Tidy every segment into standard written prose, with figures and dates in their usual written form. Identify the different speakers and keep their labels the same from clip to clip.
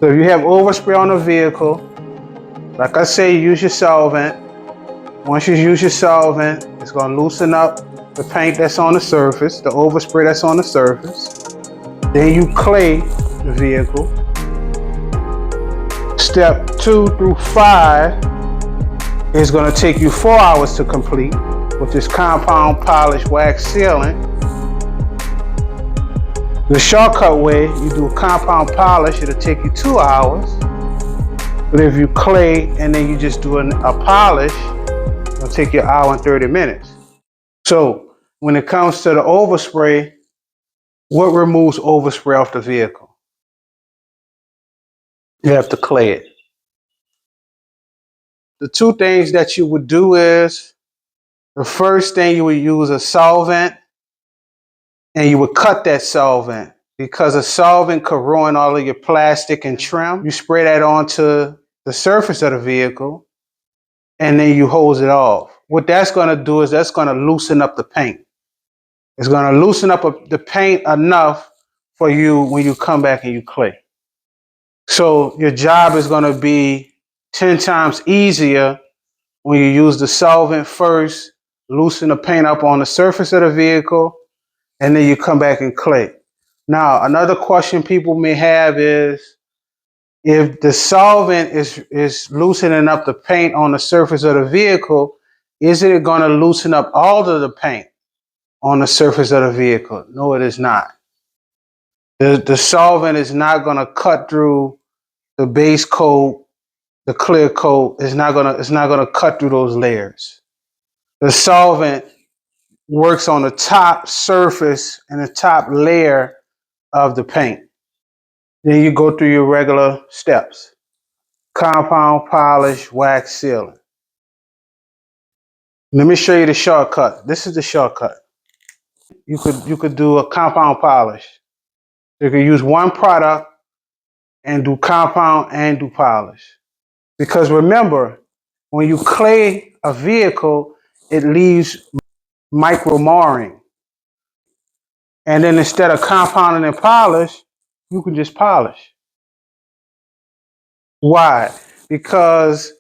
Speaker 1: So if you have overspray on the vehicle, like I say, use your solvent. Once you use your solvent, it's going to loosen up the paint that's on the surface, the overspray that's on the surface. Then you clay the vehicle. Step 2 through 5 is going to take you 4 hours to complete, with this compound polish wax sealant. The shortcut way, you do compound polish, it'll take you 2 hours. But if you clay and then you just do a polish, it'll take you 1 hour and 30 minutes. So when it comes to the overspray, what removes overspray off the vehicle? You have to clay it. The two things that you would do is, the first thing you would use a solvent, and you would cut that solvent, because a solvent could ruin all of your plastic and trim. You spray that onto the surface of the vehicle, and then you hose it off. What that's going to do is that's going to loosen up the paint. It's going to loosen up the paint enough for you when you come back and you clay. So your job is going to be 10 times easier when you use the solvent first, loosen the paint up on the surface of the vehicle, and then you come back and clay. Now, another question people may have is, if the solvent is loosening up the paint on the surface of the vehicle, is it going to loosen up all of the paint on the surface of the vehicle? No, it is not. The solvent is not going to cut through the base coat, the clear coat. It's not gonna cut through those layers. The solvent works on the top surface and the top layer of the paint. Then you go through your regular steps: compound, polish, wax, sealing. Let me show you the shortcut. This is the shortcut. You could do a compound polish. You could use one product and do compound and do polish. Because remember, when you clay a vehicle, it leaves micro marring. And then instead of compounding and polish, you can just polish. Why? Because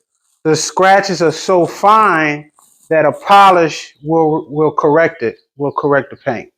Speaker 1: the scratches are so fine that a polish will correct it, will correct the paint.